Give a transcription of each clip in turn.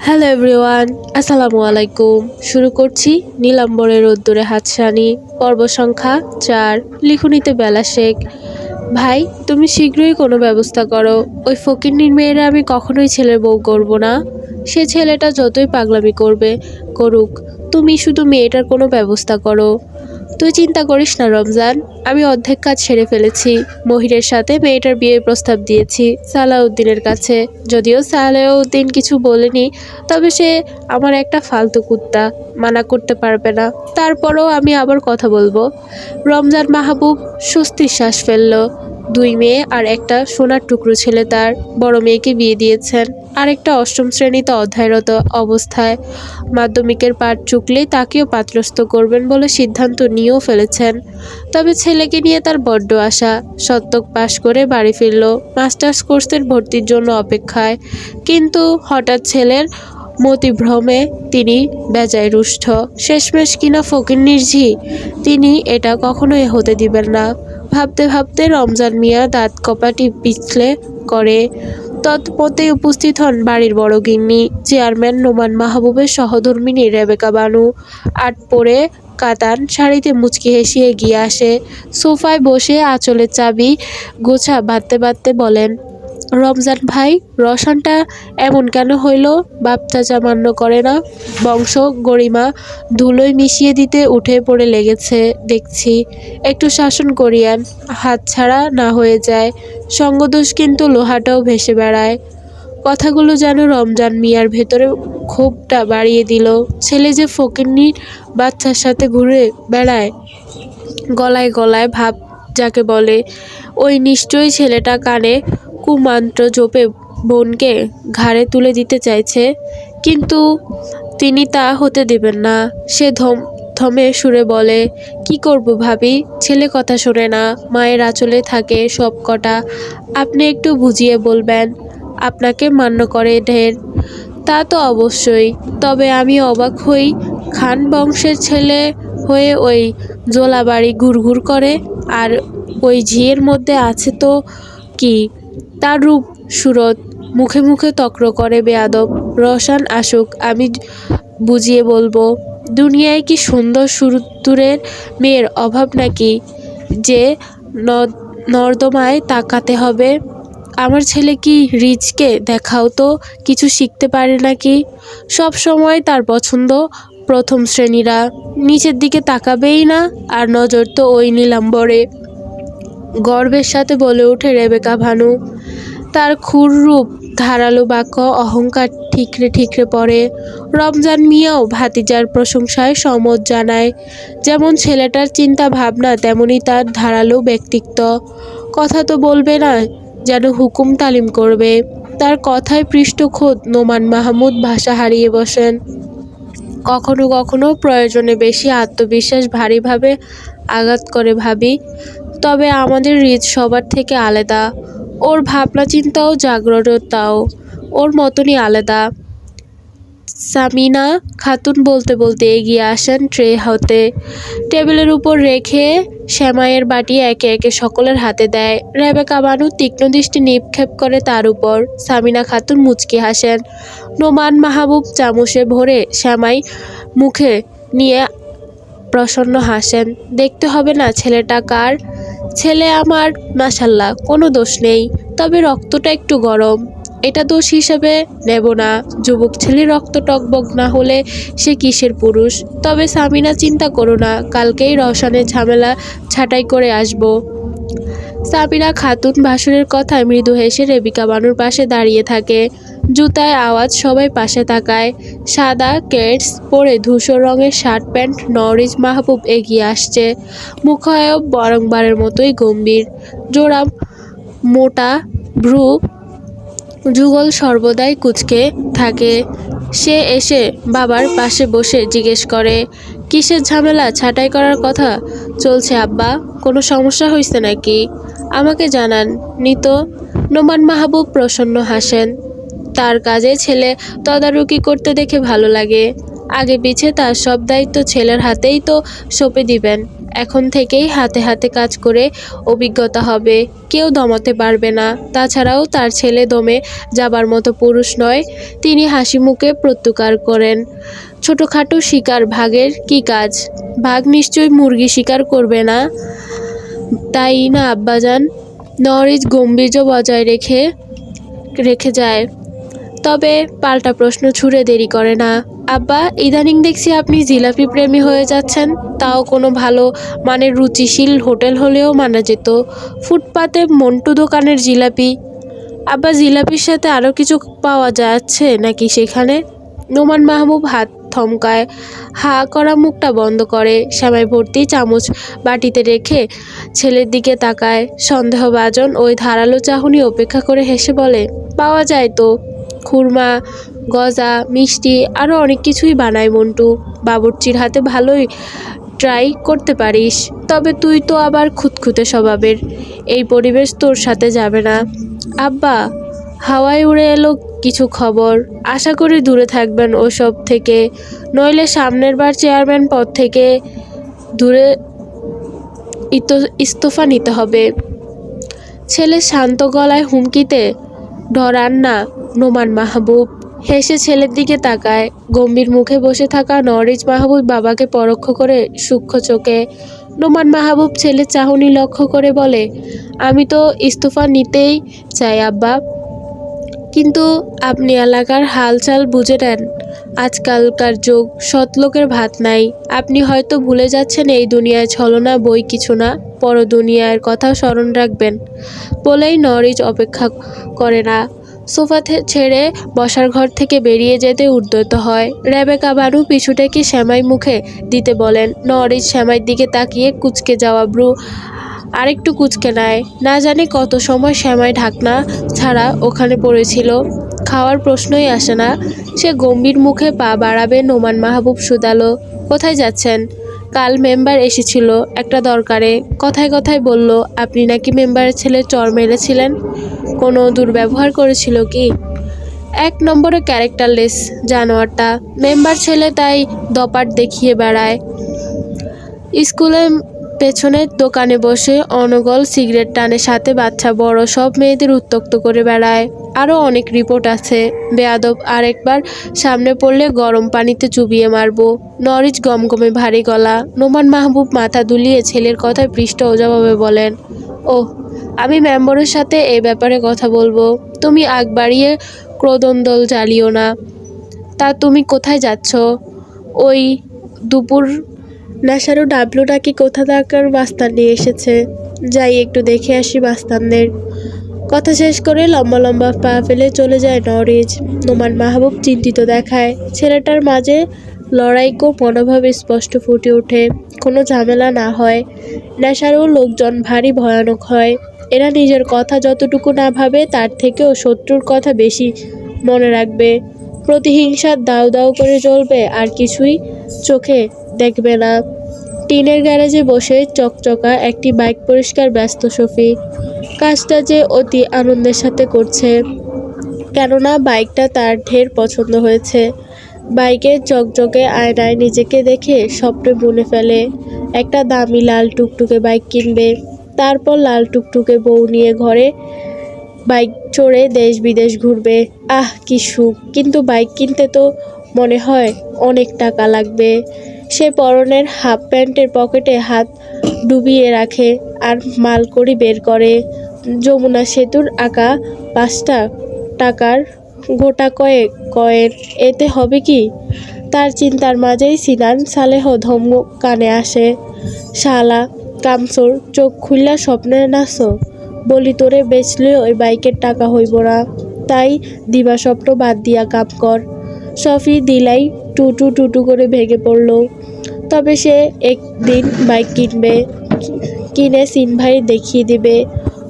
Hello everyone, আসসালামু আলাইকুম। শুরু করছি নীলাম্বরের রোদ্দুরে হাতছানি, পর্ব সংখ্যা 4, লিখুনিতে বেলা শেখ। ভাই, তুমি শীঘ্রই কোনো ব্যবস্থা করো। ওই ফকিন্নির মেয়েরা আমি কখনোই ছেলের বউ করব না। সে ছেলেটা যতই পাগলামি করুক, তুমি শুধু মেয়েটার কোনো ব্যবস্থা করো। তুই চিন্তা করিস না রমজান, আমি অর্ধেক কাজ সেরে ফেলেছি। মহিরের সাথে মেয়েটার বিয়ের প্রস্তাব দিয়েছি সালাউদ্দিনের কাছে। যদিও সালাউদ্দিন কিছু বলেনি, তবে সে আমার একটা ফালতু কুত্তা, মানা করতে পারবে না। তারপরও আমি আবার কথা বলবো। রমজান মাহবুব স্বস্তির শ্বাস ফেলল। 2 মেয়ে আর একটা সোনার টুকরো ছেলে তার। বড় মেয়েকে বিয়ে দিয়েছেন, আরেকটা অষ্টম শ্রেণীতে অধ্যয়নরত অবস্থায়। মাধ্যমিকের পাঠ চুকলেই তাকেও পাত্রস্থ করবেন বলে সিদ্ধান্ত নিয়েও ফেলেছেন। তবে ছেলেকে নিয়ে তার বড্ড আশা। শতক পাশ করে বাড়ি ফিরল, মাস্টার্স কোর্সের ভর্তির জন্য অপেক্ষায়। কিন্তু হঠাৎ ছেলের মতিভ্রমে তিনি বেজায় রুষ্ট। শেষমেশ কিনা ফকিন্নির ঝি, তিনি এটা কখনোই হতে দিবেন না। ভাবতে ভাবতে রমজান মিয়া দাঁত কপাটি পিছলে করে। তৎপতেই উপস্থিত হন বাড়ির বড় গিন্নি, চেয়ারম্যান নোমান মাহবুবের সহধর্মিণী রেবেকা বানু। আট পরে কাতান শাড়িতে মুচকি হেসে এগিয়ে আসে। সোফায় বসে আঁচলের চাবি গোছা বাঁধতে বাঁধতে বলেন, রমজান ভাই, রসানটা এমন কেন হইল? বাপ চাচা মান্য করে না, বংশ গরিমা ধুলোয় মিশিয়ে দিতে উঠে পড়ে লেগেছে দেখছি। একটু শাসন করিয়েন, হাতছাড়া না হয়ে যায়। সঙ্গদোষ কিন্তু লোহাটাও ভেসে বেড়ায়। কথাগুলো যেন রমজান মিয়ার ভেতরে ক্ষোভটা বাড়িয়ে দিল। ছেলে যে ফকিন্নির বাচ্চার সাথে ঘুরে বেড়ায়, গলায় গলায় ভাব যাকে বলে, ওই নিশ্চয়ই ছেলেটা কানে কুমন্ত্র জপে বোনকে ঘাড়ে তুলে দিতে চাইছে। কিন্তু তিনি তা হতে দেবেন না। সে থমে সুরে বলে, কি করব ভাবি, ছেলে কথা শোনে না, মায়ের আঁচলে থাকে সব কটা। আপনি একটু বুঝিয়ে বলবেন, আপনাকে মান্য করে ঢের। তা তো অবশ্যই, তবে আমি অবাক হই, খান বংশের ছেলে হয়ে ওই জোলাবাড়ি ঘুরঘুর করে। আর ওই ঝিয়ের মধ্যে আছে তো কি, তার রূপ সুরত, মুখে মুখে তক্র করে বেয়াদব। রসান আসুক, আমি বুঝিয়ে বলবো। দুনিয়ায় কি সুন্দর সুরতুরের মেয়ের অভাব নাকি, যে নর্দমায় তাকাতে হবে? আমার ছেলে কি রিজকে দেখাও তো, কিছু শিখতে পারে নাকি? সব সময় তার পছন্দ প্রথম শ্রেণীরা, নিচের দিকে তাকাবেই না। আর নজর তো ওই নীলাম্বরে। গর্বের সাথে বলে ওঠে রেবেকা ভানু। তার ক্ষুর রূপ, ধারালো বাক্য, অহংকার ঠিকরে ঠিকরে পড়ে। রমজান মিয়াও ভাতিজার প্রশংসায় সম্মত জানায়। যেমন ছেলেটার চিন্তা ভাবনা, তেমনি তার ধারালো ব্যক্তিত্ব। কথা তো বলবে না, যেন হুকুম তালিম করবে। তার কথায় পৃষ্ঠখোদ নোমান মাহমুদ ভাষা হারিয়ে বসেন। কখনো কখনো প্রয়োজনে বেশি আত্মবিশ্বাস ভারীভাবে আঘাত করে ভাবি। তবে আমাদের রিজ সবার থেকে আলাদা, ওর ভাবনা চিন্তাও জাগ্রততাও ওর মতনই আলাদা। সামিনা খাতুন বলতে বলতে এগিয়ে আসেন ট্রে হতে, টেবিলের উপর রেখে সেমাইয়ের বাটি একে একে সকলের হাতে দেয়। রেবেকা বানু তীক্ষ্ণ দৃষ্টি নিক্ষেপ করে তার উপর। সামিনা খাতুন মুচকি হাসেন। নোমান মাহবুব চামচে ভরে সেমাই মুখে নিয়ে প্রসন্ন হাসেন। দেখতে হবে না ছেলেটা কার? ছেলে আমার, মাশাল্লাহ, কোনো দোষ নেই, তবে রক্তটা একটু গরম। এটা দোষ হিসেবে নেব না। যুবক ছেলে রক্ত টকবক না হলে সে কিসের পুরুষ? তবে সামিনা, চিন্তা করো না, কালকেই রওশনের ঝামেলা ছাঁটাই করে আসব। সামিনা খাতুন ভাসুরের কথায় মৃদু হেসে রেবেকা বানুর পাশে দাঁড়িয়ে থাকে। জুতায় আওয়াজ, সবাই পাশে তাকায়। সাদা কেটস পরে ধূসর রঙের শার্ট প্যান্ট নরিজ মাহবুব এগিয়ে আসছে। মুখায়ব বরংবারের মতোই গম্ভীর। জোড়া মোটা ভ্রু যুগল সর্বদাই কুঁচকে থাকে। সে এসে বাবার পাশে বসে জিজ্ঞেস করে, কিসের ঝামেলা ছাঁটাই করার কথা চলছে আব্বা? কোনো সমস্যা হয়েছে নাকি? আমাকে জানান নিত। নোমান মাহবুব প্রসন্ন হাসেন। তার কাজে ছেলে তদারকি করতে দেখে ভালো লাগে। আগে পিছে তার সব দায়িত্ব ছেলের হাতেই তো সঁপে দিবেন। এখন থেকেই হাতে হাতে কাজ করে অভিজ্ঞতা হবে, কেউ দমাতে পারবে না। তাছাড়াও তার ছেলে দমে যাবার মতো পুরুষ নয়। তিনি হাসি মুখে প্রত্যুত্তর করেন, ছোটোখাটো শিকার ভাগের কি কাজ? ভাগ নিশ্চয়ই মুরগি শিকার করবে না, তাই না আব্বাজান? নরিচ গম্ভীর্য বজায় রেখে যায়, তবে পাল্টা প্রশ্ন ছুড়ে দেরি করে না। আব্বা, ইদানিং দেখছি আপনি জিলাপি প্রেমী হয়ে যাচ্ছেন। তাও কোনো ভালো মানের রুচিশীল হোটেল হলেও মানা যেত। ফুটপাতে মন্টু দোকানের জিলাপি। আব্বা, জিলাপির সাথে আরও কিছু পাওয়া যাচ্ছে নাকি সেখানে? নোমান মাহবুব হাত থমকায়, হা করা মুখটা বন্ধ করে, সেমাই ভর্তি চামচ বাটিতে রেখে ছেলের দিকে তাকায়। সন্দেহভাজন ওই ধারালো চাহনি উপেক্ষা করে হেসে বলে, পাওয়া যায় তো। খুরমা, গজা, মিষ্টি আরও অনেক কিছুই বানায় মন্টু। বাবুর্চির হাতে ভালোই ট্রাই করতে পারিস। তবে তুই তো আবার খুঁতখুঁতে স্বভাবের, এই পরিবেশ তোর সাথে যাবে না। আব্বা, হাওয়ায় উড়ে এলো কিছু খবর। আশা করি দূরে থাকবেন ওসব থেকে, নইলে সামনের বার চেয়ারম্যান পদ থেকে দূরে ইস্তফা নিতে হবে। ছেলে শান্ত গলায় হুমকিতে ডরান না নোমান মাহবুব। হেসে ছেলের দিকে তাকায়। গম্ভীর মুখে বসে থাকা নরিচ মাহবুব বাবাকে পরোক্ষ করে সূক্ষ্ম চোখে। নোমান মাহবুব ছেলের চাহনি লক্ষ্য করে বলে, আমি তো ইস্তফা নিতেই চাই আব্বা, কিন্তু আপনি এলাকার হালচাল বুঝে নেন। আজকালকার যুগ, সৎলোকের ভাত নাই। আপনি হয়তো ভুলে যাচ্ছেন এই দুনিয়ায় ছলনা বই কিছু না, পর দুনিয়ার কথাও স্মরণ রাখবেন। বলেই নরিচ অপেক্ষা করে না, সোফা ছেড়ে বসার ঘর থেকে বেরিয়ে যেতে উদ্যত হয়। রেবেকা বানু পিছু থেকে শ্যামাই মুখে দিতে বলেন। নরিচ শ্যামাইয়ের দিকে তাকিয়ে কুঁচকে যাওয়া ব্রু আরেকটু কুঁচকে নেয়। না জানি কত সময় শ্যামাই ঢাকনা ছাড়া ওখানে পড়েছিল, খাওয়ার প্রশ্নই আসে না। সে গম্ভীর মুখে পা বাড়াবে। নোমান মাহবুব শুধালো, কোথায় যাচ্ছেন? কাল মেম্বার এসেছিল একটা দরকারে, কথায় কথায় বলল আপনি নাকি মেম্বারের ছেলে চর মেরেছিলেন। কোনো দুর্ব্যবহার করেছিল কি? এক নম্বরে ক্যারেক্টারলেস জানোয়ারটা। মেম্বার ছেলে তাই দপাট দেখিয়ে বেড়ায়। স্কুলের পেছনের দোকানে বসে অনগল সিগারেট টানে, সাথে বাচ্চা বড় সব মেয়েদের উত্ত্যক্ত করে বেড়ায়। আরও অনেক রিপোর্ট আছে। বেয়াদব আরেকবার সামনে পড়লে গরম পানিতে চুবিয়ে মারবো। নরিচ গমগমে ভারী গলা। নোমান মাহবুব মাথা দুলিয়ে ছেলের কথায় পৃষ্ঠ জবাবে বলেন, ওহ, আমি মেম্বারের সাথে এই ব্যাপারে কথা বলবো। তুমি আগ বাড়িয়ে ক্রোদনদল জ্বালিও না। তা তুমি কোথায় যাচ্ছ? ওই দুপুর নেশারু ডাবলু নাকি কোথাকার বাস্তান নিয়ে এসেছে, যাই একটু দেখে আসি বাস্তানদের। কথা শেষ করে লম্বা লম্বা পা ফেলে চলে যায় নরিচ। নোমান মাহবুব চিন্তিত দেখায়। ছেলেটার মাঝে লড়াইকো মনোভাব স্পষ্ট ফুটে ওঠে। কোনো ঝামেলা না হয়। নেশারু লোকজন ভারী ভয়ানক হয়। এরা নিজের কথা যতটুকু না ভাবে তার থেকেও শত্রুর কথা বেশি মনে রাখবে। প্রতিহিংসার দাউ দাউ করে জ্বলবে, আর কিছুই চোখে দেখবে না। টিনের গ্যারেজে বসে চকচকা একটি বাইক পরিষ্কার ব্যস্ত শফি। কাজটা যে অতি আনন্দের সাথে করছে, কেননা বাইকটা তার ঢের পছন্দ হয়েছে। বাইকের চকচকে আয়নায় নিজেকে দেখে স্বপ্নে বুনে ফেলে একটা দামি লাল টুকটুকে বাইক কিনবে। তারপর লাল টুকটুকে বউ নিয়ে ঘরে বাইক চড়ে দেশ বিদেশ ঘুরবে। আহ, কি সুখ! কিন্তু বাইক কিনতে তো মনে হয় অনেক টাকা লাগবে। সে পরনের হাফ প্যান্টের পকেটে হাত ডুবিয়ে রাখে আর মালকড়ি বের করে। যমুনা সেতুর আঁকা 5টা টাকার গোটা কয়েন, এতে হবে কি? তার চিন্তার মাঝেই সিনান সালেহ ধমক কানে আসে, শালা কামসোর, চোখ খুললা স্বপ্নে নাচো। বলি তোরে বেচলে ওই বাইকের টাকা হইব না, তাই দিবা স্বপ্ন বাদ দিয়া কাম কর। সফি দিলাই টুটু টুটু করে ভেঙে পড়ল। তবে সে একদিন বাইক কিনবে, কিনে সিনভাই দেখিয়ে দিবে।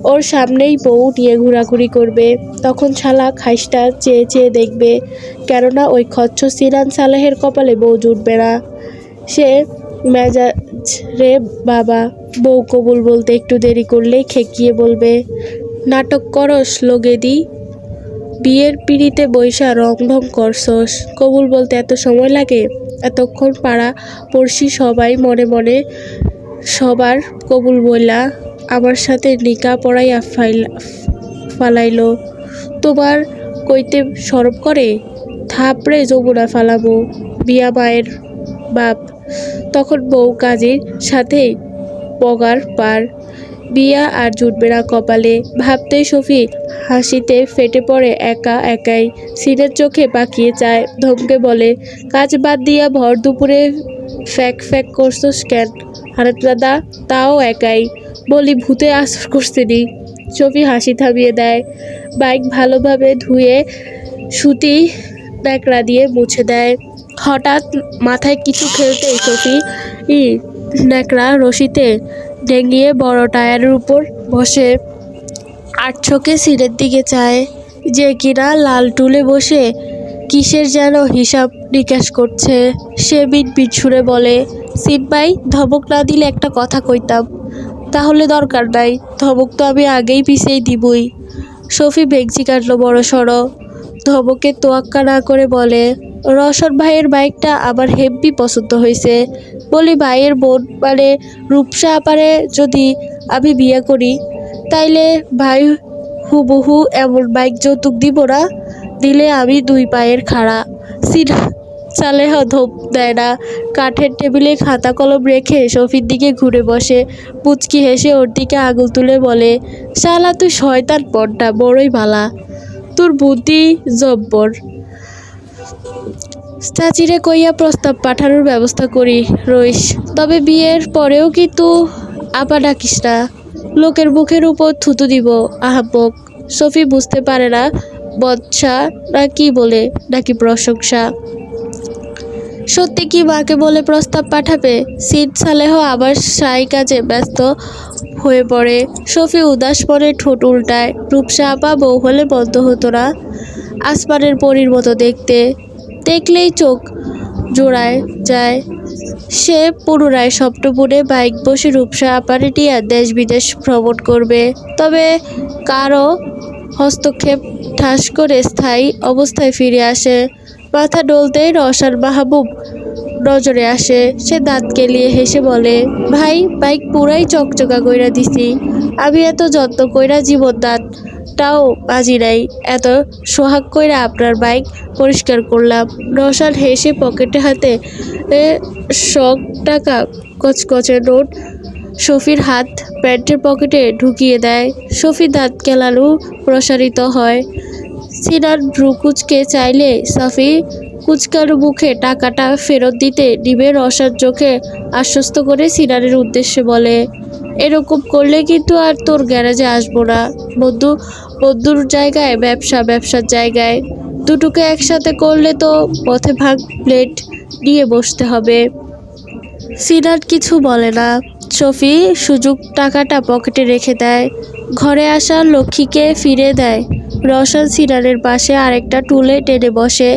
ওর সামনেই বউ নিয়ে ঘোরাঘুরি করবে। তখন শালা খাইসটা চেয়ে চেয়ে দেখবে, কেননা ওই খচ্চ সিনান সালেহের কপালে বউ জুটবে না। সে মেজাজ রে বাবা। বউ কবুল বলতে একটু দেরি করলেই খেকিয়ে বলবে, নাটক করস লগেদি, বিয়ের পিড়িতে বৈশা রং ঢং করছস, কবুল বলতে এত সময় লাগে? এতক্ষণ পাড়া পড়শি সবাই মনে মনে সবার কবুল বইলা আমার সাথে নিকা পড়াইয়া ফালাইল। তোমার কইতে সরব করে? থাপড়ে যমুনা ফালাবো। বিয়া মায়ের বাপ। তখন বউ কাজীর সাথেই পগার পার। বিয়া আর জুটবে না কপালে। ভাবতেই শফি হাসিতে ফেটে পড়ে একা একাই। সিনের চোখে পাকিয়ে চায়, ধমকে বলে, কাজ বাদ দিয়া ভর দুপুরে ফ্যাক ফ্যাক করছোস কেন হারাতদাদা? তাও একাই। বলি ভূতে আসর করছেনি। শফি হাসি থামিয়ে দেয়। বাইক ভালোভাবে ধুয়ে সুতি ন্যাকড়া দিয়ে মুছে দেয়। হঠাৎ মাথায় কিছু খেলতেই শফি ন্যাকড়া রশিতে ডেঙ্গিয়ে বড় টায়ারের উপর বসে আর চোখে সিনের দিকে চায়, যে কিনা লাল টুলে বসে কিসের যেন হিসাব নিকাশ করছে। সে বিট সুরে বলে, সিপাই, ধমক না দিলে একটা কথা কইতাম। তাহলে দরকার নাই, ধমক তো আমি আগেই পিছিয়ে দিবই। শফি ভেংচি কাটল বড় সড়ো। ধমকে তোয়াক্কা না করে বলে, রশন ভাইয়ের বাইকটা আমার হেব্বি পছন্দ হয়েছে। বলি ভাইয়ের বোন মানে রূপসা আপারে যদি আমি বিয়ে করি, তাইলে ভাই হুবহু এমন বাইক যৌতুক দিব না? দিলে আমি দুই পায়ের খাড়া। সিনা চালেহ ধোপ দেয় না। কাঠের টেবিলে খাতা কলম রেখে শফির দিকে ঘুরে বসে। পুচকি হেসে ওর দিকে আঙুল তুলে বলে, শালা তুই শয়তান পড্ডা, বড়ই ভালা। তোর বুদ্ধি জব্বর। চাচিরে কইয়া প্রস্তাব পাঠানোর ব্যবস্থা করি রইস। তবে বিয়ের পরেও কিন্তু আপা ডাকিস না। লোকের মুখের উপর থুতু দিব আহাম্মক। শফি বুঝতে পারে না বৎসা না কি বলে, নাকি প্রশংসা। সত্যি কি মাকে বলে প্রস্তাব পাঠাবে? সিদ সালেহ আবার সাই কাজে ব্যস্ত হয়ে পড়ে। শফি উদাস মনে ঠোঁট উল্টায়। রূপসা আপা বউ হলে বন্ধ হতো না? আসমানের পরীর মতো দেখতে, দেখলেই চোখ জোড়ায় যায়। সে পুনরায় স্বপ্ন বুনে বাইক বসে রূপসা আপারে নিয়ে দেশ বিদেশ ভ্রমণ করবে। তবে কারো হস্তক্ষেপ ঠাস করে স্থায়ী অবস্থায় ফিরে আসে। মাথা ডলতেই রওশন মাহবুব নজরে আসে। সে দাঁত কেলিয়ে হেসে বলে, ভাই, বাইক পুরাই চকচকা কইরা দিছি। আমি এত যত্ন কইরা জীবন দাঁতটাও বাজি নাই, এত সোহাগ কইরা আপনার বাইক পরিষ্কার করলাম। রওশন হেসে পকেটে হাতে 100 টাকা কচকচে নোট শফির হাত প্যান্টের পকেটে ঢুকিয়ে দেয়। শফি দাঁত কেলানো প্রসারিত হয়। সিনার ভ্রু কুচকে চাইলে সাফি কুচকানো মুখে টাকাটা ফেরত দিতে নিবে। রওশন চোখে আশ্বস্ত করে সিনারের উদ্দেশ্যে বলে, এরকম করলে কিন্তু আর তোর গ্যারেজে আসবো না। বন্ধুর জায়গায় ব্যবসা, ব্যবসার জায়গায় দুটোকে একসাথে করলে তো পথে ভাগ প্লেট নিয়ে বসতে হবে। সিনার কিছু বলে না। শফি সুযোগ টাকাটা পকেটে রেখে দেয়। ঘরে আসা লক্ষ্মীকে ফিরে দেয়। রওশন সিনারের পাশে আরেকটা টুলে টেনে বসে।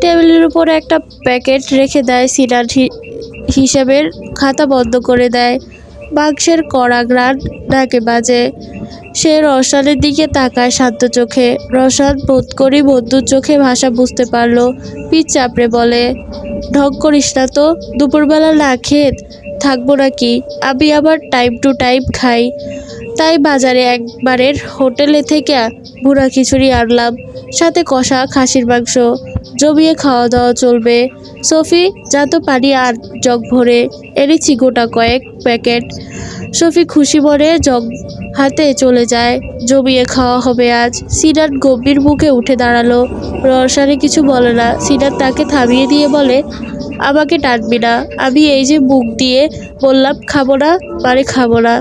টেবিলের উপর একটা প্যাকেট রেখে দেয়। সিনার হিসাবের খাতা বন্ধ করে দেয়। মাংসের কড়া গ্রান নাকে বাজে। সে রওশনের দিকে তাকায় শান্ত চোখে। রওশন বোধ করি বন্ধুর চোখে ভাষা বুঝতে পারলো। পিঠ চাপড়ে বলে, ঢং করিস না তো, দুপুরবেলা না খেয়ে থাকবো নাকি? আমি আবার টাইম টু টাইম খাই, তাই বাজারে একবারের হোটেলে থেকে ভুনা খিচুড়ি আনলাম, সাথে কষা খাসির মাংস। জমিয়ে খাওয়া দাওয়া চলবে। সফি, যা তো পানি আর জগ ভরে এনেছি গোটা কয়েক প্যাকেট। সফি খুশি মনে জগ হাতে চলে যায়। জমিয়ে খাওয়া হবে আজ। সিনাত গম্ভীর মুখে উঠে দাঁড়ালো। রওশনে কিছু বলে না। সিনাত তাকে থামিয়ে দিয়ে বলে, আমাকে টানবি না। আমি এই যে মুখ দিয়ে বললাম খাবো না, মানে খাবো না।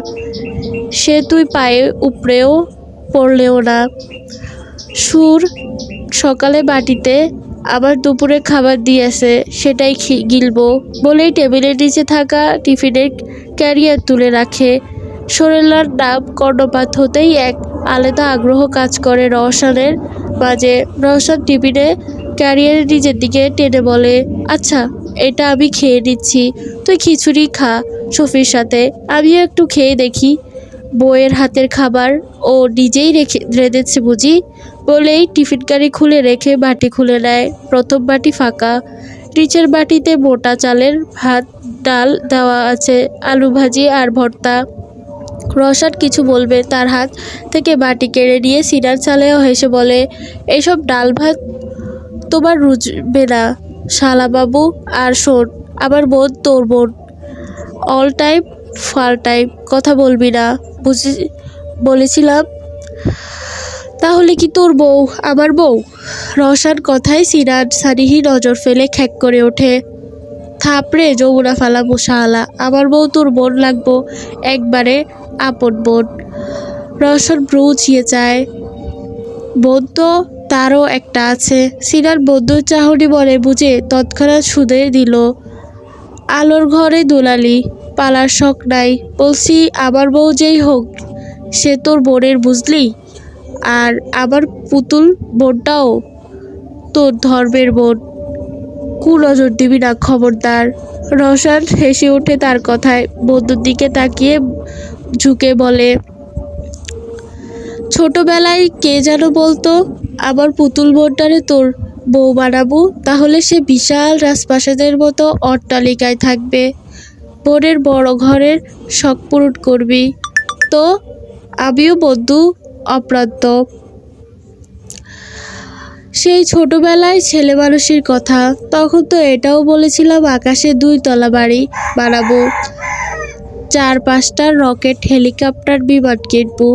সে তুই পায়ে উপড়েও পড়লেও না। সুর সকালে বাটিতে আবার দুপুরে খাবার দিয়েছে, সেটাই গিলবো বলেই টেবিলের নিচে থাকা টিফিনের ক্যারিয়ার তুলে রাখে। সরেলার নাম কর্ণপাত হতেই এক আলাদা আগ্রহ কাজ করে রওশনের মাঝে। রওশন টিফিনে ক্যারিয়ারের নিজের দিকে টেনে বলে, আচ্ছা, এটা আমি খেয়ে নিচ্ছি, তুই খিচুড়ি খা শফির সাথে, আমিও একটু খেয়ে দেখি। বউয়ের হাতের খাবার ও নিজেই রেঁধেছে বুঝি? বলেই টিফিন কারি খুলে রেখে বাটি খুলে নেয়। প্রথম বাটি ফাঁকা। নিচের বাটিতে মোটা চালের ভাত, ডাল দেওয়া আছে, আলু ভাজি আর ভর্তা। রসাদ কিছু বলবে, তার হাত থেকে বাটি কেড়ে নিয়ে সিনাত সালেহ হেসে বলে, এইসব ডাল ভাত তোমার রুচবে না শালাবাবু। আর শোন, আমার বোন তোর বোন, অল টাইম ফাল টাইম কথা বলবি না, বলেছিলাম। তাহলে কি তোর বউ আমার বউ? রসান কথায় সিনাত সানিহি নজর ফেলে খ্যাক করে ওঠে, থাপড়ে যমুনা ফালাবো শালা, আমার বউ তোর বোন লাগবো, একবারে আপন বোন। রসান ভ্রু উঁচিয়ে চায়, বোন তো তারও একটা আছে। সিনাত বন্ধুর চাহনি বলে বুঝে তৎক্ষণাৎ শুধে দিল, আলোর ঘরে দোলালি, পালার শখ নাই। বলছি আমার বউ যেই হোক সে তোর বোনের, বুঝলি? আর আমার পুতুল বোনটাও তোর ধর্মের বোন, কুনজর দিবি না খবরদার। রসান হেসে ওঠে তার কথায়, বন্ধুর দিকে তাকিয়ে ঝুঁকে বলে, ছোটবেলায় কে যেন বলতো, আমার পুতুল বোনটারে তোর বউ বানাবো, তাহলে সে বিশাল রাজপ্রাসাদের মতো অট্টালিকায় থাকবে, বোনের বড় ঘরের শখ পূরণ করবি। তো আমিও বন্ধু অপ্রান্ত, সেই ছোটবেলায় ছেলে মানুষের কথা, তখন তো এটাও বলেছিলাম আকাশে 2 তলা বাড়ি বানাবো, 4-5টা রকেট হেলিকপ্টার বিমান কিনবো,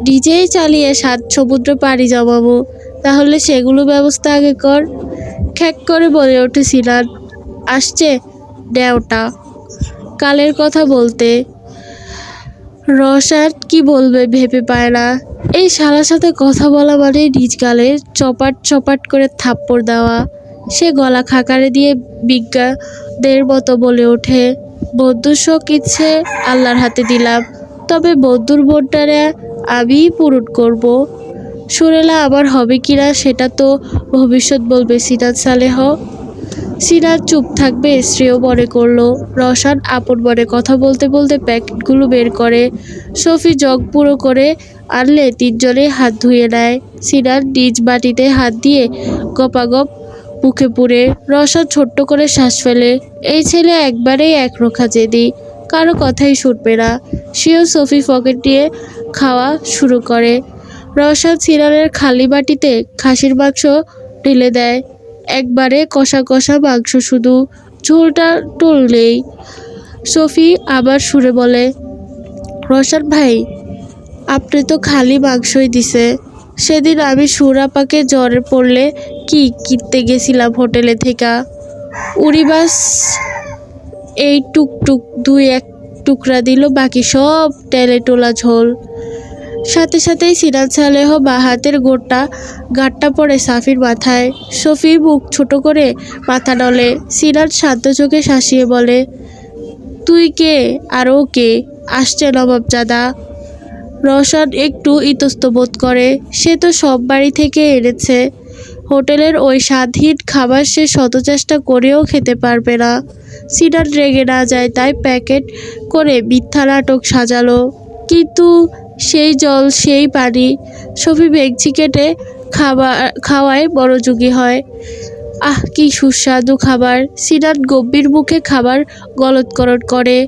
নিজেই চালিয়ে 7 সমুদ্র পাড়ি জমাবো। তাহলে সেগুলো ব্যবস্থা আগে কর। খ্যাক করে বলে ওঠে সিনাত, আসছে দেওটা কালের কথা বলতে। রসাদ কি বলবে ভেবে পায় না। এই শালার সাথে কথা বলা মানে নিজ গালে চপাট চপাট করে থাপ্পড় দেওয়া। সে গলা খাকারে দিয়ে বিজ্ঞাদের মতো বলে ওঠে, বন্ধুর শখ ইচ্ছে আল্লাহর হাতে দিলাম, তবে বন্ধুর বোনটারে আমিই পূরণ করব। সুরেলা আবার হবে কিনা সেটা তো ভবিষ্যৎ বলবে সিনাত সালেহ। সিনাত চুপ থাকবে শ্রেয় মনে করলো। রসান আপন মনে কথা বলতে বলতে প্যাকেটগুলো বের করে সফি জগ পুরো করে আনলে 3 জনে হাত ধুয়ে নেয়। সিনাত নিজ বাটিতে হাত দিয়ে গপাগপ মুখে পুরে। রসান ছোট্ট করে শ্বাস ফেলে, এই ছেলে একবারেই একরোখা জেদি, কারো কথাই শুনবে না। সেও সফি পকেট দিয়ে খাওয়া শুরু করে। রসান সিনারের খালি বাটিতে খাসির মাংস ঢেলে দেয়, একবারে কষা কষা মাংস, শুধু ঝোলটা টললেই। সফি আবার সুরে বলে, রসান ভাই, আপনি তো খালি মাংসই দিছে। সেদিন আমি সুরাপাকে জ্বরে পড়লে কি কিনতে গেছিলাম হোটেলে থেকে, উড়িবাস এই টুকটুক 2-1 টুকরা দিল, বাকি সব তেলে টোলা ঝোল। সাথে সাথেই সিনাত সালেহ বা হাতের গাঁটটা পড়ে সাফির মাথায়। সফি মুখ ছোট করে মাথা নলে। সিনাত শান্ত চোখে শাসিয়ে বলে, তুই কে আর ও কে? আসছে নবাবজাদা। রসান একটু ইতস্ত বোধ করে, সে তো সব বাড়ি থেকে এনেছে, হোটেলের ওই স্বাদহীন খাবার সে শত চেষ্টা করেও খেতে পারবে না। সিনাত রেগে না যায় তাই প্যাকেট করে মিথ্যা নাটক সাজালো, কিন্তু সেই জল সেই পানি। সফি বেগছি কেটে খাওয়ায় মনোযোগী হয়। আহ কি সুস্বাদু খাবার! সিনাত গম্ভীর মুখে খাবার গলৎকরণ করে।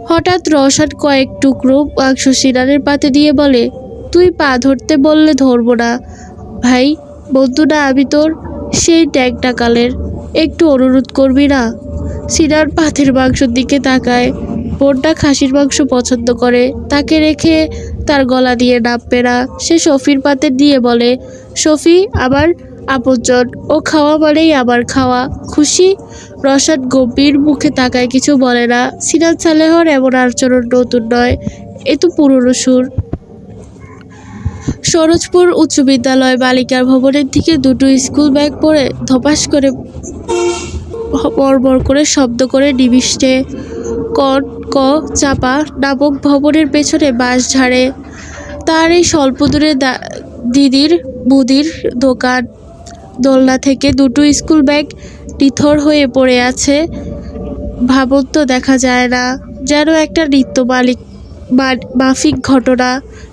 হঠাৎ রসান কয়েক টুকরো মাংস সিনাতের পাতে দিয়ে বলে, তুই পা ধরতে বললে ধরবো না ভাই, বন্ধু না আমি তোর, সেই ট্যাংটা কালের, একটু অনুরোধ করবি না? সিনাত পাতের মাংসের দিকে তাকায়। বোনটা খাসির মাংস পছন্দ করে, তাকে রেখে তার গলা দিয়ে নামবে না। সে সফির পাতে দিয়ে বলে, সফি আমার আপনজন, ও খাওয়া মানেই আমার খাওয়া, খুশি? রসান গম্ভীর মুখে তাকায়, কিছু বলে না। সিনাত সালেহর এমন আচরণ নতুন নয়, এ তো পুরনো সুর। সরোজপুর উচ্চ বিদ্যালয় বালিকার ভবনের দিকে 2টো স্কুল ব্যাগ পরে ধপাস করে বড় করে শব্দ করে নিবিষ্টে ক চাপা নামক ভবনের পেছনে বাঁশ ঝাড়ে। তার এই স্বল্প দূরে দিদির বুদির দোকান। দোলনা থেকে 2টো স্কুল ব্যাগ নিথর হয়ে পড়ে আছে, ভাবন্ত দেখা যায় না, যেন একটা নিত্য মাফিক ঘটনা।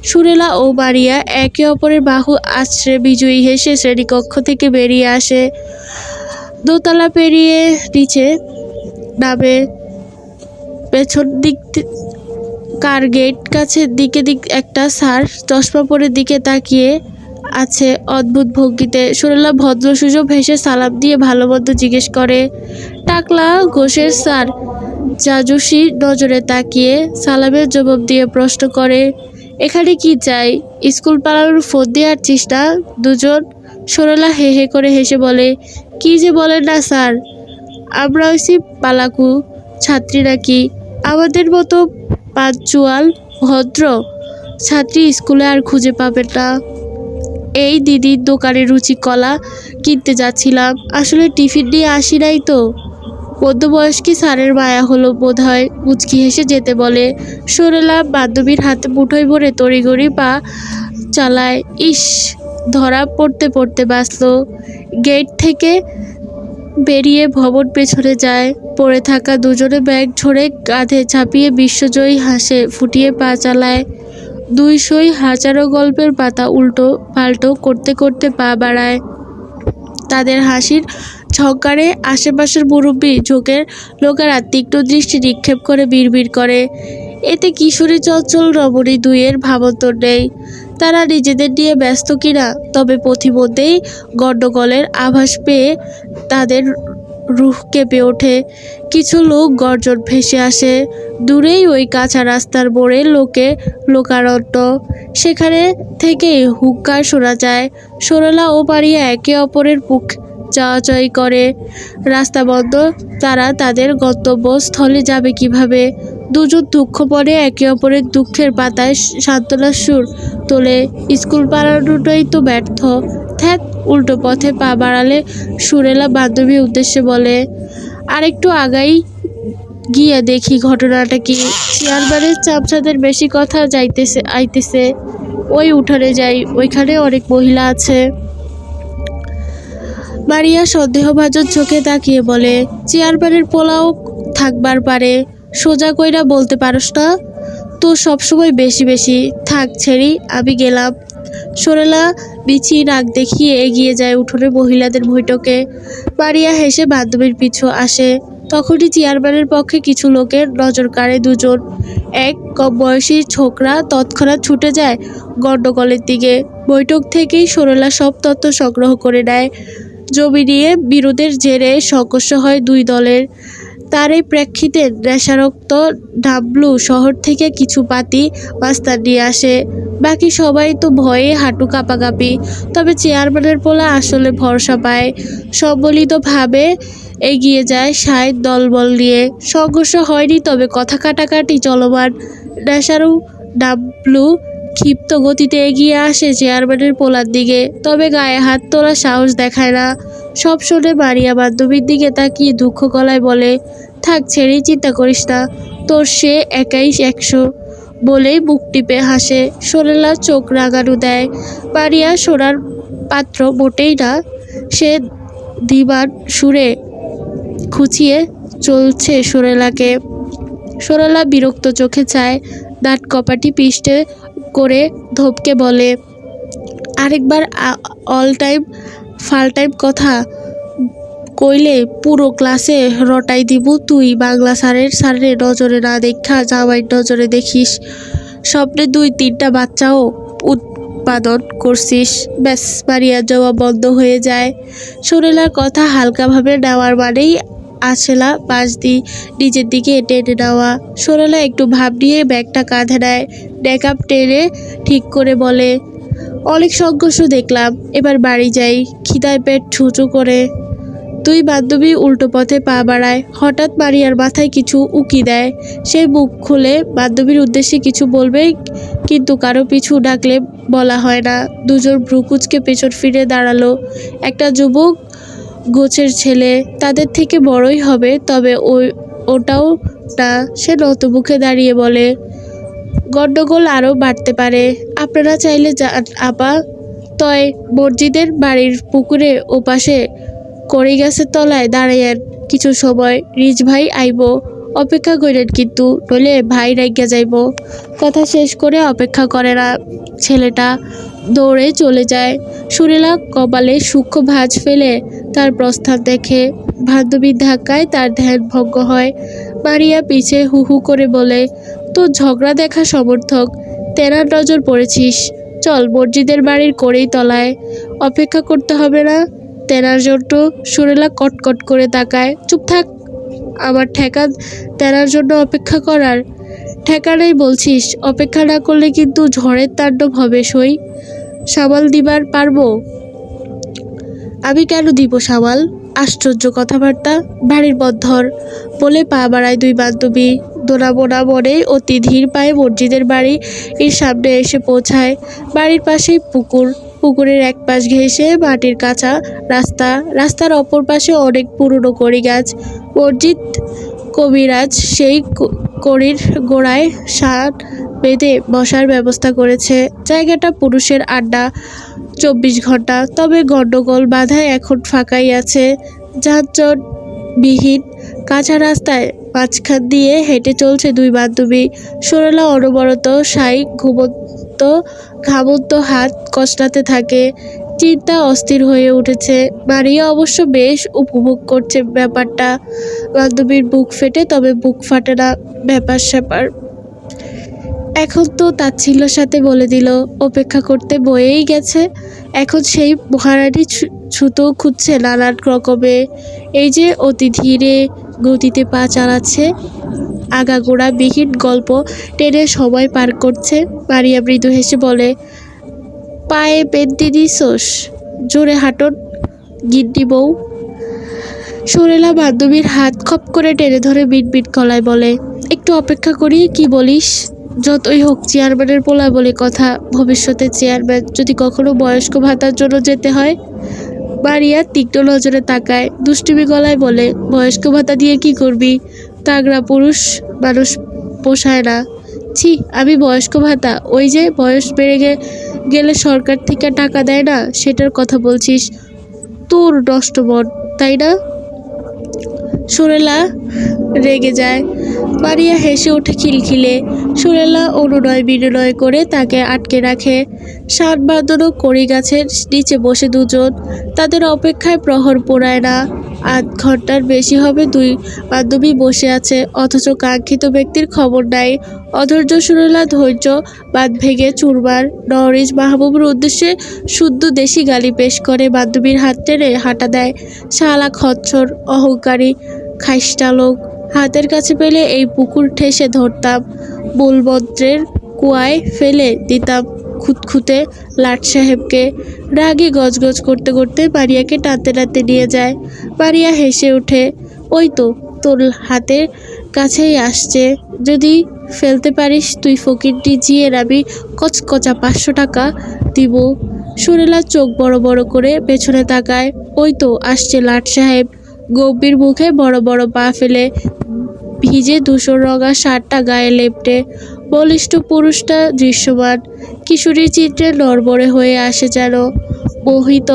সুরেলা ও মারিয়া একে অপরের বাহু আছড়ে বিজয়ী হেসে শ্রেণীকক্ষ থেকে বেরিয়ে আসে, দোতলা পেরিয়ে নিচে নামে। পেছন দিক কার গেট কাছের দিকে একটা স্যার চশমা পরে দিকে তাকিয়ে আছে অদ্ভুত ভঙ্গিতে। সরলা ভদ্র সুযোগ হেসে সালাম দিয়ে ভালো মন্দ জিজ্ঞেস করে। টাকলা ঘোষের স্যার জাজুসি নজরে তাকিয়ে সালামের জবাব দিয়ে প্রশ্ন করে, এখানে কি চাই? স্কুল পালানোর ফোন দিয়ে আসছিস না? দুজন। সরলা হে হে করে হেসে বলে, কি যে বলেন না স্যার, আমরা হইছি পালাকু ছাত্রী নাকি? আমাদের মতো পাঞ্চুয়াল ভদ্র ছাত্রী স্কুলে আর খুঁজে পাবেন না। এই দিদির দোকানে রুচি কলা কিনতে যাচ্ছিলাম, আসলে টিফিন নিয়ে আসি নাই তো। মধ্যবয়স্কী স্যারের মায়া হলো বোধ হয়, মুচকি হেসে যেতে বলে। সরলা বান্ধবীর হাতে মুঠোয় ভরে তড়িঘড়ি পা চালায়। ইস, ধরা পড়তে পড়তে বাঁচল। গেট থেকে বেরিয়ে ভবন পেছনে যায়। পড়ে থাকা দুজনে ব্যাগ ঝরে কাঁধে চাপিয়ে বিশ্বজয়ী হাসে ফুটিয়ে পা চালায়। দুই সই হাজারো গল্পের পাতা উল্টো পাল্টো করতে করতে পা বাড়ায়। তাদের হাসির ঝঙ্কারে আশেপাশের মুরব্বী ঝোঁকের লোকেরা তীক্ষ্ণ দৃষ্টি নিক্ষেপ করে বিড়বিড় করে। এতে কিশোরী চঞ্চল রমণী দুইয়ের ভাবান্তর নেই। তারা নিজেদের নিয়ে ব্যস্ত কিনা, তবে পথিমধ্যেই গণ্ডগোলের আভাস পেয়ে তাদের রুহ কেঁপে ওঠে। কিছু লোক গর্জন ভেসে আসে। দূরেই ওই কাঁচা রাস্তার মোড়ে লোকারণ্য, সেখানে থেকেই হুঙ্কার শোনা যায়। সরলা ও পারিয়া একে অপরের মুখ চাওয়াচাই করে। রাস্তা বন্ধ, তারা তাদের গন্তব্যস্থলে যাবে কিভাবে? দুজন দুঃখ পরে একে অপরের দুঃখের পাতায় সান্ত্বনার সুর তোলে। স্কুল পালানোটাই তো ব্যর্থ। ধ্যাত, উল্টো পথে পা বাড়ালে সুরেলা বান্ধবীর উদ্দেশ্যে বলে, আরেকটু আগাই গিয়ে দেখি ঘটনাটা কি। চেয়ারম্যানের চামচাদের বেশি কথা আইতেছে। ওই উঠানে যাই, ওইখানে অনেক মহিলা আছে। মারিয়া সন্দেহভাজন চোখে তাকিয়ে বলে, চেয়ারম্যানের পোলাও থাকবার পারে, সোজা কইরা বলতে পারস না? তো সবসময় বেশি বেশি। থাক ছেড়ি, আমি গেলাম। সরলা বিচি রাগ দেখিয়ে এগিয়ে যায় উঠোনে মহিলাদের বৈঠকে। মারিয়া হেসে বান্ধবীর পিছু আসে। তখনই চেয়ারম্যানের পক্ষে কিছু লোকের নজর কাড়ে দুজন। এক কম বয়সী ছোকরা তৎক্ষণাৎ ছুটে যায় গণ্ডগোলের দিকে। বৈঠক থেকেই সরলা সব তথ্য সংগ্রহ করে নেয়। জমি নিয়ে বিরোধের জেরে সংঘর্ষ হয় দুই দলের। তার এই প্রেক্ষিতে নেশারক্ত ডাবলু শহর থেকে কিছু পাতি মাস্তান নিয়ে আসে। বাকি সবাই তো ভয়ে হাঁটু কাঁপাকাঁপি। তবে চেয়ারম্যানের পোলা আসলে ভরসা পায়। সম্বলিতভাবে এগিয়ে যায় সাহেব দলবল নিয়ে। সংঘর্ষ হয়নি, তবে কথা কাটাকাটি চলমান। নেশারু ডাবলু ক্ষিপ্ত গতিতে এগিয়ে আসে চেয়ারম্যানের পোলার দিকে, তবে গায়ে হাত তোলার সাহস দেখায় না। সব শুনে মারিয়া বান্ধবীর দিকে তাকিয়ে দুঃখ গলায় বলে, থাক ছেড়েই, চিন্তা করিস না, তোর সে একাই 100 বলেই বুক টিপে হাসে। সরলা চোখ রাগানো দেয়। মারিয়া সোনার পাত্র মোটেই না। সে ধীমান সুরে খুঁচিয়ে চলছে সরলাকে। সরলা বিরক্ত চোখে চায়, দাঁত কপাটি পিষ্টে করে ধপকে বলে, আরেকবার অল টাইম ফাল টাইম কথা কইলে পুরো ক্লাসে রটাই দিব। তুই বাংলা স্যারের নজরে না দেখা জামাইয়ের নজরে দেখিস। স্বপ্নে 2-3টা বাচ্চাও উৎপাদন করছিস। ব্যাস, মারিয়ার জবাব বন্ধ হয়ে যায়। সরলার কথা হালকাভাবে নেওয়ার মানেই আছেলা পাশ দিয়ে নিজের দিকে টেনে নেওয়া। সরলা একটু ভাব নিয়ে ব্যাগটা কাঁধে নেয়। ডেকআপ টেনে ঠিক করে বলে, অনেক সংঘর্ষ দেখলাম, এবার বাড়ি যাই, খিদায় পেট ছুঁচু করে। দুই বান্ধবী উল্টো পথে পা বাড়ায়। হঠাৎ মারিয়ার মাথায় কিছু উকি দেয়। সে মুখ খুলে বান্ধবীর উদ্দেশ্যে কিছু বলবে, কিন্তু কারো পিছু ডাকলে বলা হয় না। দুজন ভ্রুকুচকে পেছন ফিরে দাঁড়ালো। একটা যুবক গোছের ছেলে, তাদের থেকে বড়ই হবে, তবে ওটাও না। সে নতমুখে দাঁড়িয়ে বলে, গণ্ডগোল আরও বাড়তে পারে, আপনারা চাইলে যান আপা। তয় মসজিদের বাড়ির পুকুরে ওপাশে কড়ি গাছের তলায় দাঁড়াইয়েন কিছু সময়, রিজ ভাই আইব, অপেক্ষা করেন কিন্তু, নইলে ভাই রাইগা যাইব। কথা শেষ করে অপেক্ষা করে না, ছেলেটা দৌড়ে চলে যায়। সুরেলা কপালে সূক্ষ্ম ভাঁজ ফেলে তার প্রস্থান দেখে। বান্ধবীর ধাক্কায় তার ধ্যান ভঙ্গ হয়। মারিয়া পিছে হু হু করে বলে, তোর ঝগড়া দেখা সমর্থক, তেনার নজর পড়েছিস। চল মসজিদের বাড়ির করেই তলায়, অপেক্ষা করতে হবে না তেনার জন্য। সুরেলা কটকট করে তাকায়। চুপ থাক, আমার ঠেকা তেনার জন্য অপেক্ষা করার ঠেকা নেই বলছিস? অপেক্ষা না করলে কিন্তু ঝড়ের তাণ্ডব হবে। সই সামাল দিবার পারবো? আমি কেন দিব সামাল? আশ্চর্য কথাবার্তা, বাড়ির বদ্ধর বলে পা বাড়ায় দুই বান্ধবী। দোনামোনা মনে অতি ধীর পায়ে মসজিদের বাড়ির সামনে এসে পৌঁছায়। বাড়ির পাশেই পুকুর, পুকুরের এক পাশ ঘেঁষে মাটির কাঁচা রাস্তা, রাস্তার অপর পাশে অনেক পুরনো কড়ি গাছ। মসজিদ কবিরাজ সেই কড়ির গোড়ায় সার বেঁধে বসার ব্যবস্থা করেছে। জায়গাটা পুরুষের আড্ডা 24 ঘন্টা, তবে গন্ডগোল বাধায় এখন ফাঁকাই আছে। যানজটবিহীন কাঁচা রাস্তায় মাঝখান দিয়ে হেঁটে চলছে দুই বান্ধবী। সরলা অনবরত ঘামন্ত হাত কচলাতে থাকে। চিন্তা অস্থির হয়ে উঠেছে। মারিয়া অবশ্য বেশ উপভোগ করছে ব্যাপারটা। বান্ধবীর বুক ফেটে, তবে বুক ফাটে না ব্যাপার স্যাপার। এখন তো তাচ্ছিল্যের সাথে বলে দিল অপেক্ষা করতে বয়েই গেছে। এখন সেই মহারানী ছুতো খুঁজছে নানান রকমে। এই যে অতি ধীরে গতিতে পা চালাচ্ছে, আগাগোড়া বিহীন গল্প টেনে সময় পার করছে। মারিয়া মৃদু হেসে বলে, পায়ে পেন্টি দিছোস? জোরে হাঁটন গিন্নি বউ। সুরেলা বান্ধবীর হাত খপ করে টেনে ধরে বিটবিট গলায় বলে, একটু অপেক্ষা করি, কি বলিস? যতই হোক চেয়ারম্যানের পোলা বলে কথা, ভবিষ্যতে চেয়ারম্যান, যদি কখনো বয়স্ক ভাতার জন্য যেতে হয়। মারিয়া তীক্ষ্ণ নজরে তাকায়, দুষ্টুমি গলায় বলে, বয়স্ক ভাতা দিয়ে কি করবি? তাগড়া পুরুষ মানুষ পোষায় না। ছি, আমি বয়স্ক ভাতা? ওই যে বয়স বেড়ে গেলে সরকার থেকে টাকা দেয় না, সেটার কথা বলছিস? তোর নষ্ট মন, তাই না? সুরেলা রেগে যায়। মারিয়া হেসে ওঠে খিলখিলে। সুরেলা অনুনয় বিনয় করে তাকে আটকে রাখে। শান বাঁধানো কড়ি গাছের নিচে বসে দুজন। তাদের অপেক্ষায় প্রহর পোড়ায় না। আধ ঘন্টার বেশি হবে দুই বান্ধবী বসে আছে, অথচ কাঙ্ক্ষিত ব্যক্তির খবর নাই। অধৈর্য সুরেলা ধৈর্য বাঁধ ভেঙে চুরমার। নওরিজ মাহবুবের উদ্দেশ্যে শুদ্ধ দেশি গালি পেশ করে বান্ধবীর হাত টেনে হাঁটা দেয়। শালা খচ্চর, অহংকারী খাইস্টা লোক, হাতের কাছে পেলে এই পুকুর ঠেসে ধরতাম, মূলমন্ত্রের কুয়ায় ফেলে দিতাম খুঁতখুঁতে লাট সাহেবকে। রাগে গজগজ করতে করতে মারিয়াকে টানতে টানতে নিয়ে যায়। মারিয়া হেসে ওঠে, ওই তো তোর হাতের কাছেই আসছে, যদি ফেলতে পারিস তুই ফকিরটি জিয়ের আমি কচকচা 500 টাকা দিব। সুরেলা চোখ বড় বড় করে পেছনে তাকায়। ওই তো আসছে লাট সাহেব, গম্ভীর মুখে বড় বড় পা ফেলে, ভিজে ধূসর রঙা শার্টটা গায়ে লেপটে। বলিষ্ঠ পুরুষটা দৃশ্যমান। কিশোরীর চিত্রে নড়বড়ে হয়ে আসে যেন, মোহিত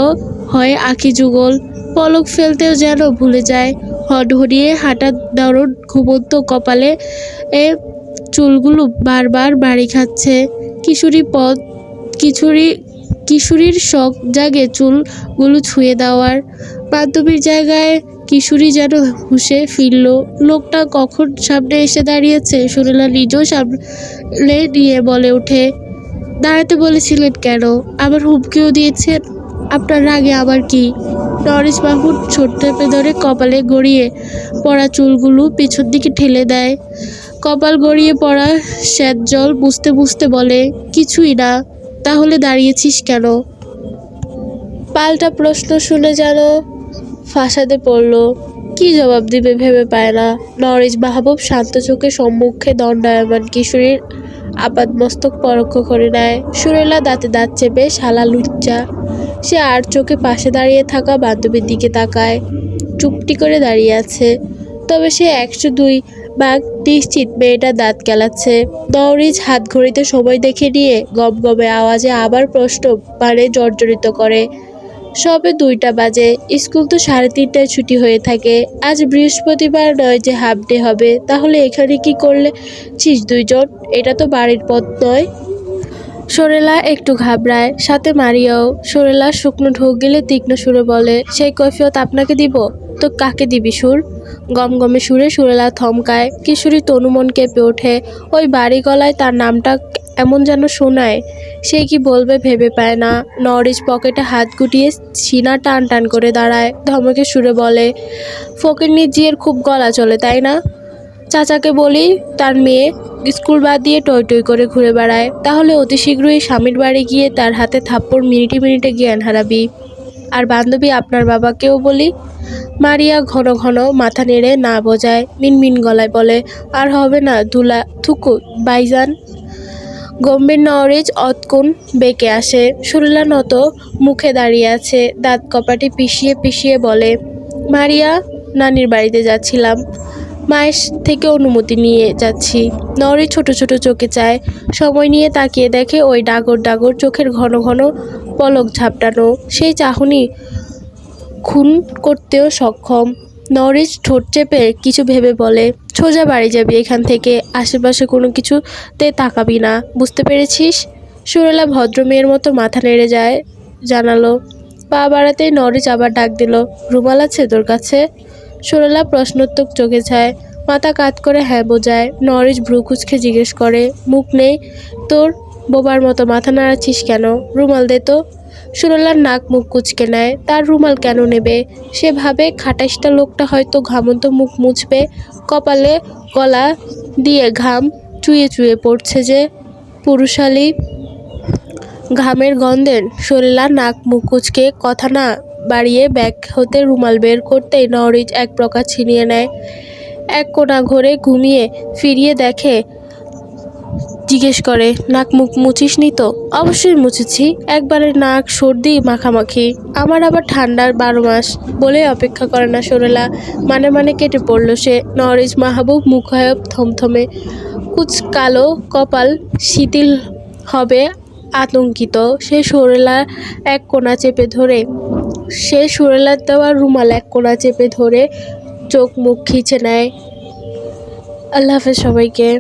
হয় আঁখি যুগল, পলক ফেলতেও যেন ভুলে যায়। হনহনিয়ে হাঁটা, দারুণ ঘুমন্ত কপালে চুলগুলো বারবার বাড়ি খাচ্ছে। কিশোরীর শখ জাগে চুলগুলো ছুঁয়ে দেওয়ার। বান্ধবীর জায়গায় কিশোরী যেন হুঁশে ফিরল। লোকটা কখন সামনে এসে দাঁড়িয়েছে সুরেলা নিজেও সামলে নিয়ে বলে ওঠে, দাঁড়াতে বলেছিলেন কেন? আবার হুমকিও দিয়েছেন। আপনার রাগে আবার কি? নওরিজ মাহমুদ ছোট্ট ধরে কপালে গড়িয়ে পড়া চুলগুলো পিছন দিকে ঠেলে দেয়। কপাল গড়িয়ে পড়া শ্বেত জল বুঝতে বুঝতে বলে, কিছুই না। তাহলে দাঁড়িয়েছিস কেন? পাল্টা প্রশ্ন শুনে যেন ফাঁসাতে পড়ল। কি জবাব দিবে ভেবে পায় না। নওরিজ মাহবুব শান্ত চোখে সম্মুখে দণ্ডায়মান কিশোরীর আপাদমস্তক পরোক্ষ করে নেয়। সুরেলা দাঁতে দাঁত চেপে শালা লুচ্চা। সে আর চোখে পাশে দাঁড়িয়ে থাকা বান্ধবীর দিকে তাকায়। চুপটি করে দাঁড়িয়ে আছে, তবে সে 102 ভাগ নিশ্চিত মেয়েটা দাঁত কেলাচ্ছে। নওরিজ হাত ঘড়িতে সময় দেখে নিয়ে গমগমে আওয়াজে আবার প্রশ্ন মানে জর্জরিত করে, সবে 2টা বাজে, স্কুল তো 3:30টায় ছুটি হয়ে থাকে। আজ বৃহস্পতিবার নয় যে হাফ ডে হবে? তাহলে এখানে কি করলেছিস দুইজন? এটা তো বাড়ির পথ নয়। সোরেলা একটু ঘাবড়ায়, সাথে মারিয়াও। সোরেলা শুকনো ঢোক গেলে তীক্ষ্ণ সুরে বলে, সেই কৈফিয়ত আপনাকে দিব তো কাকে দিবি সুর? গমগমে সুরে সোরেলা থমকায়। কিশোরী তনুমন কেঁপে ওঠে। ওই বাড়ি গলায় তার নামটা এমন যেন শোনায়। সে কি বলবে ভেবে পায় না। নরিস পকেটে হাত গুটিয়ে সিনা টান টান করে দাঁড়ায়, ধমকে সুরে বলে, ফকিন্নির জিয়ের খুব গলা চলে তাই না? চাচাকে বলি তার মেয়ে স্কুল বাদ দিয়ে টই টই করে ঘুরে বেড়ায়, তাহলে অতি শীঘ্রই স্বামীর বাড়ি গিয়ে তার হাতে থাপ্পড় মিনিটে মিনিটে জ্ঞান হারাবি। আর বান্ধবী আপনার বাবাকেও বলি। মারিয়া ঘন ঘন মাথা নেড়ে না বোঝায়, মিনমিন গলায় বলে, আর হবে না ধুলা থুকু বাইজান। গম্ভীর নওরেজ অতকুন বেঁকে আসে। সুরেলা নত মুখে দাঁড়িয়ে আছে, দাঁত কপাটি পিষিয়ে পিষিয়ে বলে, মারিয়া, নানির বাড়িতে যাচ্ছিলাম, মায়ের থেকে অনুমতি নিয়ে যাচ্ছি। নওরেজ ছোট ছোট চোখে চায়, সময় নিয়ে তাকিয়ে দেখে ওই ডাগর ডাগর চোখের ঘন ঘন পলক ঝাপটানো। সেই চাহনি খুন করতেও সক্ষম। নরিস ঠোঁট চেপে কিছু ভেবে বলে, সোজা বাড়ি যাবি এখান থেকে, আশেপাশে কোনো কিছুতে তাকাবি না, বুঝতে পেরেছিস? সুরেলা ভদ্র মেয়ের মতো মাথা নেড়ে যায়, জানালো। পা বাড়াতেই নরিস আবার ডাক দিল, রুমাল আছে তোর কাছে? সুরেলা প্রশ্নোত্তর চোখে চায়, মাথা কাত করে হ্যাঁ বোঝায়। নরিস ভ্রু কুচকে জিজ্ঞেস করে, মুখ নেই তোর? বোবার মতো মাথা নাড়াচ্ছিস কেন? রুমাল দে তো। সুরেলার নাক মুখ কুচকে নেয়। তার রুমাল কেন নেবে? সে ভাবে খাটাইশটা লোকটা হয়তো ঘামন্ত মুখ মুছবে। কপালে গলা দিয়ে ঘাম চুইয়ে চুইয়ে পড়ছে যে। পুরুষালী ঘামের গন্ধের সুরেলা নাক মুখ কুচকে কথা না বাড়িয়ে ব্যাগ হতে রুমাল বের করতেই নরিজ এক প্রকার ছিনিয়ে নেয়। এক কোণা ঘরে ঘুমিয়ে ফিরিয়ে দেখে, জিজ্ঞেস করে, নাক মুখ মুছিস নি তো? অবশ্যই মুছেছি, একবারে নাক সর্দি মাখামাখি, আমার আবার ঠান্ডার 12 মাস। বলে অপেক্ষা করে না সুরেলা, মানে মানে কেটে পড়ল সে। নরিজ মাহবুব মুখায়ব থমথমে, কুচকালো কপাল শিথিল হবে আতঙ্কিত। সে সুরেলার দেওয়া রুমাল এক কোণা চেপে ধরে চোখ মুখ খিচে নেয়। আল্লাহ হাফেজ সবাইকে।